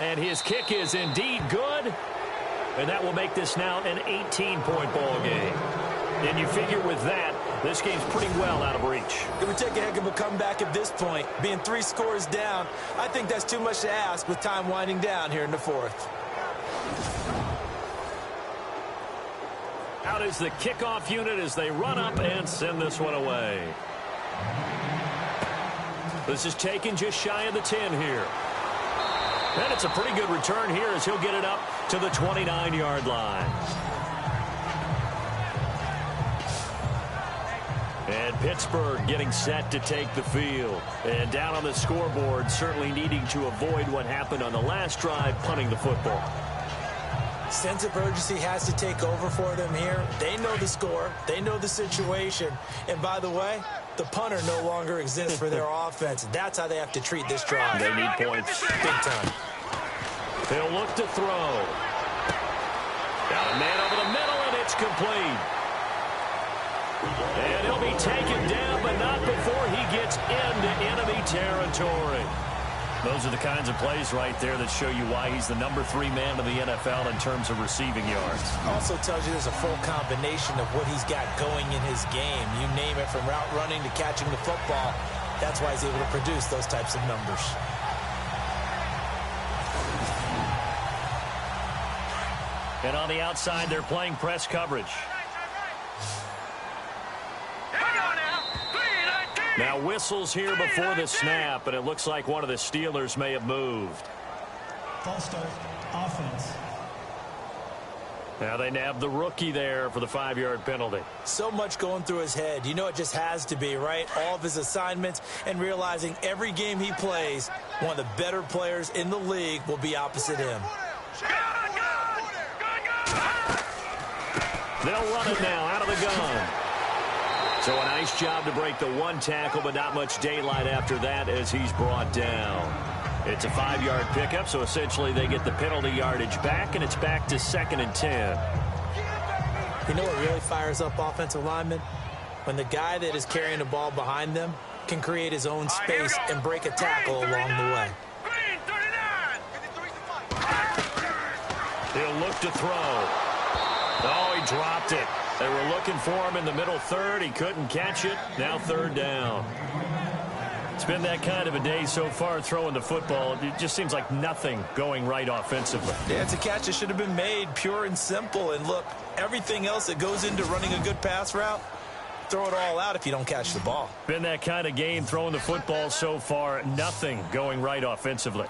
And his kick is indeed good. And that will make this now an 18-point ball game. And you figure with that, this game's pretty well out of reach. It would take a heck of a comeback at this point. Being 3 scores down, I think that's too much to ask with time winding down here in the 4th. Out is the kickoff unit as they run up and send this one away. This is taken just shy of the 10 here. And it's a pretty good return here as he'll get it up to the 29-yard line. And Pittsburgh getting set to take the field. And down on the scoreboard, certainly needing to avoid what happened on the last drive, punting the football. Sense of urgency has to take over for them here. They know the score. They know the situation. And by the way, the punter no longer exists for their offense. That's how they have to treat this drive. They need points. Big time. They'll look to throw. Got a man over the middle, and it's complete. And he'll be taken down, but not before he gets into enemy territory. Those are the kinds of plays right there that show you why he's the #3 man of the NFL in terms of receiving yards. Also tells you there's a full combination of what he's got going in his game. You name it, from route running to catching the football. That's why he's able to produce those types of numbers. And on the outside, they're playing press coverage. Now whistles here before the snap, and it looks like one of the Steelers may have moved. False start, offense. Now they nab the rookie there for the 5-yard penalty. So much going through his head. You know it just has to be, right? All of his assignments, and realizing every game he plays, one of the better players in the league will be opposite him. They'll run it now out of the gun. So a nice job to break the 1 tackle, but not much daylight after that as he's brought down. It's a 5-yard pickup, so essentially they get the penalty yardage back, and it's back to 2nd and 10. You know what really fires up offensive linemen? When the guy that is carrying the ball behind them can create his own space and break a tackle along the way. He'll look to throw. Oh, he dropped it. They were looking for him in the middle third. He couldn't catch it. Now 3rd down. It's been that kind of a day so far throwing the football. It just seems like nothing going right offensively. Yeah, it's a catch that should have been made, pure and simple. And look, everything else that goes into running a good pass route, throw it all out if you don't catch the ball. Been that kind of game throwing the football so far. Nothing going right offensively.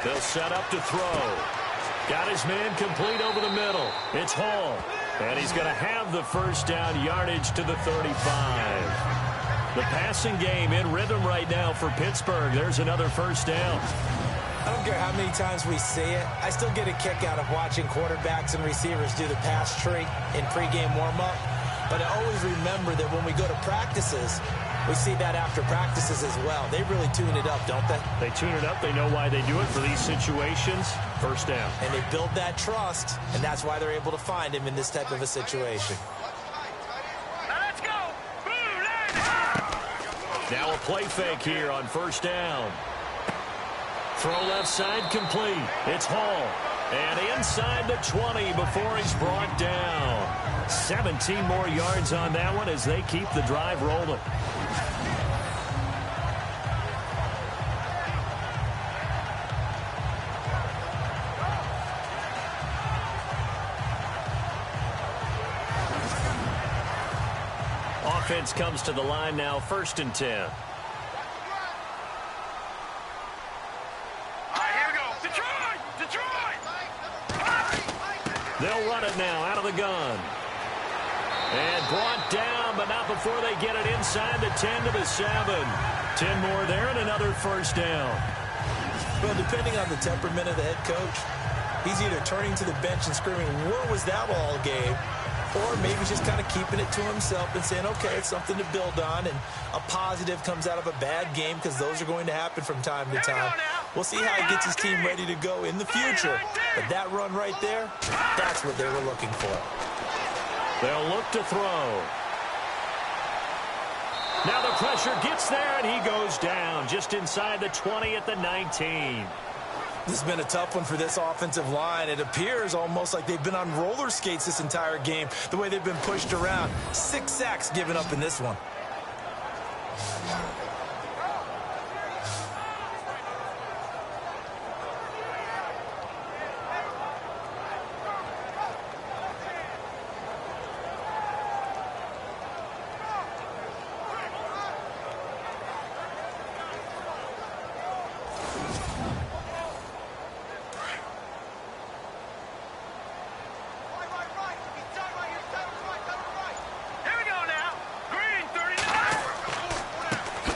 They'll set up to throw. Got his man complete over the middle. It's Hall. And he's going to have the 1st down, yardage to the 35. The passing game in rhythm right now for Pittsburgh. There's another 1st down. I don't care how many times we see it. I still get a kick out of watching quarterbacks and receivers do the pass tree in pregame warm-up. But I always remember that when we go to practices, we see that after practices as well. They really tune it up, don't they? They tune it up. They know why they do it for these situations. 1st down. And they build that trust, and that's why they're able to find him in this type of a situation. Let's go. Now a play fake here on 1st down. Throw left side complete. It's Hall. And inside the 20 before he's brought down. 17 more yards on that one as they keep the drive rolling. Offense comes to the line now, 1st and 10. They'll run it now out of the gun. And brought down, but not before they get it inside the 10 to the 7. 10 more there and another 1st down. Well, depending on the temperament of the head coach, he's either turning to the bench and screaming, "Where was that all game?" Or maybe he's just kind of keeping it to himself and saying, okay, it's something to build on, and a positive comes out of a bad game, because those are going to happen from time to time. We'll see how he gets his team ready to go in the future. But that run right there, that's what they were looking for. They'll look to throw. Now the pressure gets there, and he goes down just inside the 20 at the 19. This has been a tough one for this offensive line. It appears almost like they've been on roller skates this entire game, the way they've been pushed around. 6 sacks given up in this one.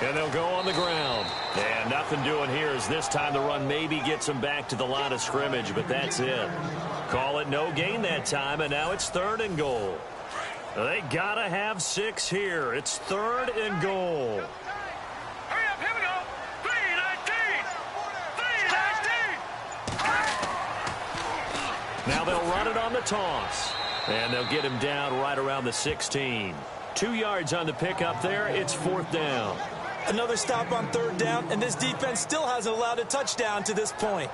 And they'll go on the ground. And nothing doing here as this time the run maybe gets them back to the line of scrimmage, but that's it. Call it no gain that time, and now it's 3rd and goal. They got to have 6 here. It's 3rd and goal. Hurry up, here we go. 3:19. 3:19. Now they'll run it on the toss. And they'll get him down right around the 16. 2 yards on the pickup there. It's 4th down. Another stop on 3rd down, and this defense still hasn't allowed a touchdown to this point.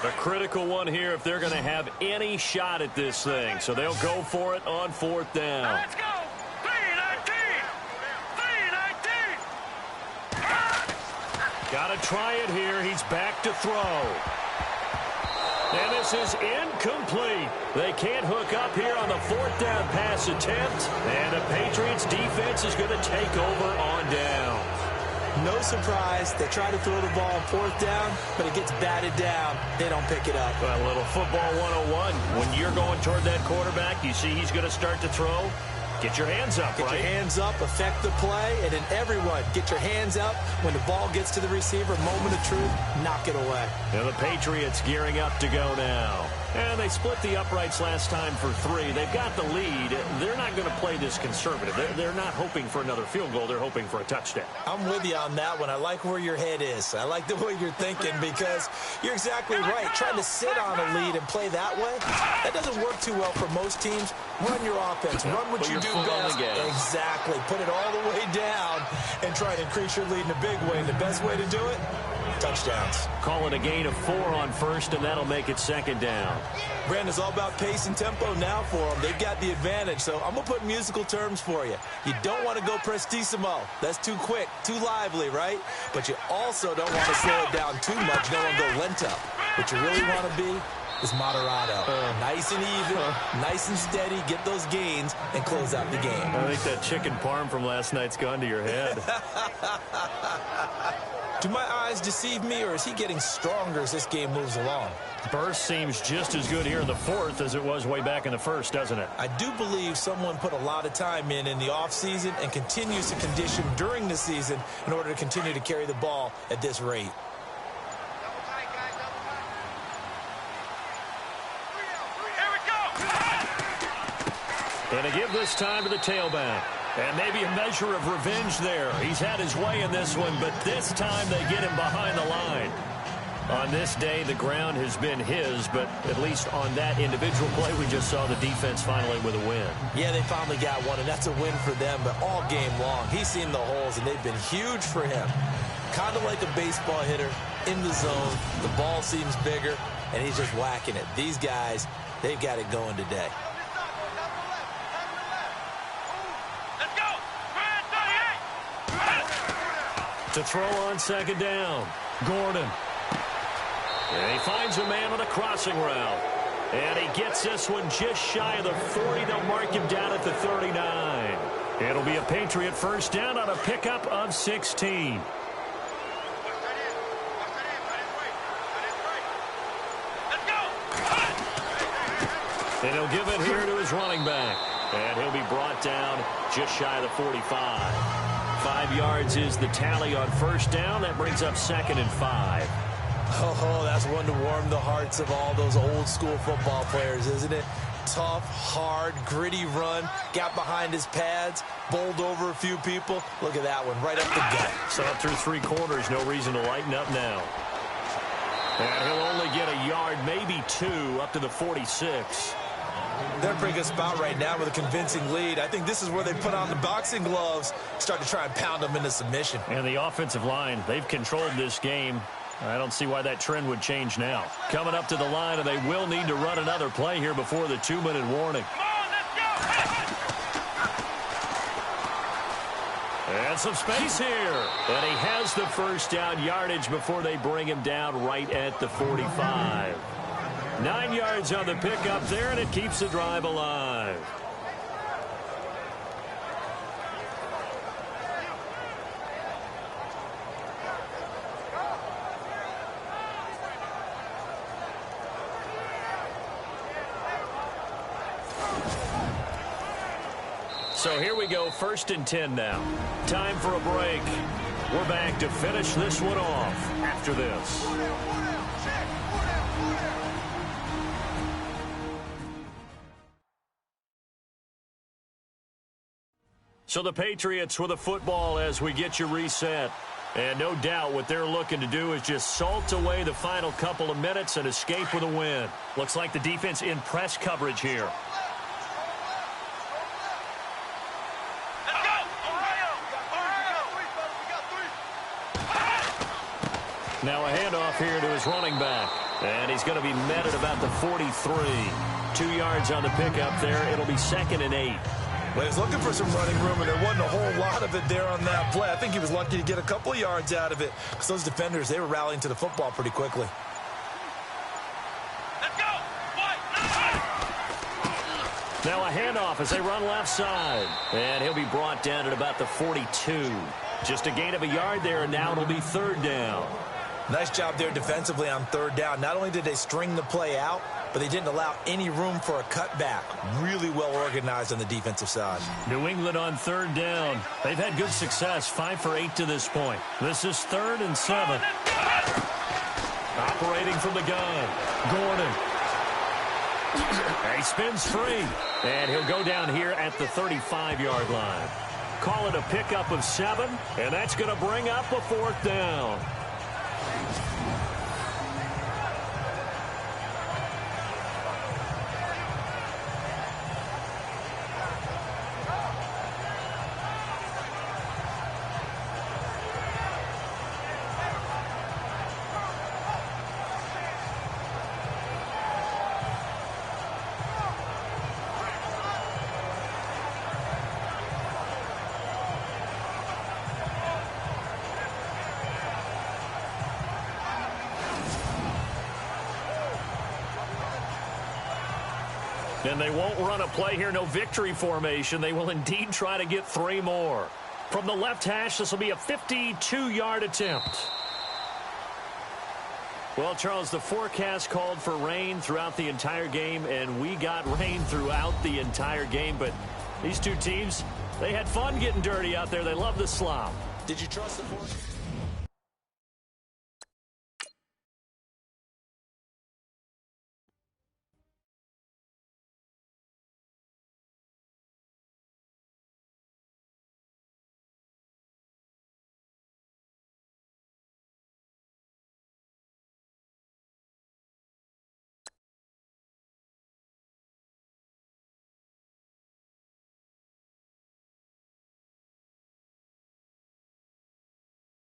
A critical one here if they're going to have any shot at this thing. So they'll go for it on 4th down. Let's go. 3:19. 3:19. Got to try it here. He's back to throw. And this is incomplete. They can't hook up here on the 4th down pass attempt. And the Patriots defense is going to take over on down. No surprise. They try to throw the ball on 4th down, but it gets batted down. They don't pick it up. A little football 101. When you're going toward that quarterback, you see he's going to start to throw. Get your hands up, Get right? your hands up, affect the play, and then everyone get your hands up. When the ball gets to the receiver, moment of truth, knock it away. Now the Patriots gearing up to go now. And they split the uprights last time for 3. They've got the lead. They're not going to play this conservative. They're not hoping for another field goal. They're hoping for a touchdown. I'm with you on that one. I like where your head is. I like the way you're thinking because you're exactly right. Trying to sit on a lead and play that way, that doesn't work too well for most teams. Run your offense. Run what you do best. Exactly. Put it all the way down and try to increase your lead in a big way. The best way to do it, touchdowns. Call it a gain of 4 on 1st, and that'll make it 2nd down. Brandon, it's all about pace and tempo now for them. They've got the advantage, so I'm going to put musical terms for you. You don't want to go prestissimo. That's too quick, too lively, right? But you also don't want to slow it down too much. You don't want to go lento. What you really want to be is moderato. Nice and even, nice and steady, get those gains, and close out the game. I think that chicken parm from last night's gone to your head. Do my eyes deceive me, or is he getting stronger as this game moves along? Burst seems just as good here in the 4th as it was way back in the 1st, doesn't it? I do believe someone put a lot of time in the offseason and continues to condition during the season in order to continue to carry the ball at this rate. And they give this time to the tailback. And maybe a measure of revenge there. He's had his way in this one, but this time they get him behind the line. On this day, the ground has been his, but at least on that individual play, we just saw the defense finally with a win. Yeah, they finally got one, and that's a win for them, but all game long, he's seen the holes, and they've been huge for him. Kind of like a baseball hitter in the zone. The ball seems bigger, and he's just whacking it. These guys, they've got it going today. To throw on 2nd down, Gordon. And he finds a man on a crossing route. And he gets this one just shy of the 40. They'll mark him down at the 39. It'll be a Patriot 1st down on a pickup of 16. And he'll give it here to his running back. And he'll be brought down just shy of the 45. 5 yards is the tally on 1st down. That brings up 2nd and 5. Oh, that's one to warm the hearts of all those old school football players, isn't it? Tough, hard, gritty run. Got behind his pads, bowled over a few people. Look at that one, right up the gut. So up through 3 quarters, no reason to lighten up now. And he'll only get a yard, maybe 2, up to the 46. They're in a pretty good spot right now with a convincing lead. I think this is where they put on the boxing gloves, start to try and pound them into submission. And the offensive line, they've controlled this game. I don't see why that trend would change now. Coming up to the line, and they will need to run another play here before the 2-minute warning. Come on, let's go! And some space here. And he has the 1st down yardage before they bring him down right at the 45. 9 yards on the pickup there, and it keeps the drive alive. So here we go, 1st and 10 now. Time for a break. We're back to finish this one off after this. So the Patriots with the football as we get you reset. And no doubt what they're looking to do is just salt away the final couple of minutes and escape with a win. Looks like the defense in press coverage here. Now a handoff here to his running back. And he's going to be met at about the 43. 2 yards on the pickup there. It'll be 2nd and 8. Well, he was looking for some running room, and there wasn't a whole lot of it there on that play. I think he was lucky to get a couple of yards out of it because those defenders, they were rallying to the football pretty quickly. Let's go! Now a handoff as they run left side. And he'll be brought down at about the 42. Just a gain of a yard there, and now it'll be 3rd down. Nice job there defensively on 3rd down. Not only did they string the play out, but they didn't allow any room for a cutback. Really well organized on the defensive side. New England on 3rd down. They've had good success, 5 for 8 to this point. This is 3rd and 7. Operating from the gun, Gordon. He spins free, and he'll go down here at the 35-yard line. Call it a pickup of 7, and that's going to bring up a 4th down. And they won't run a play here, no victory formation. They will indeed try to get 3 more. From the left hash, this will be a 52-yard attempt. Well, Charles, the forecast called for rain throughout the entire game, and we got rain throughout the entire game. But these two teams, they had fun getting dirty out there. They love the slop. Did you trust the forecast?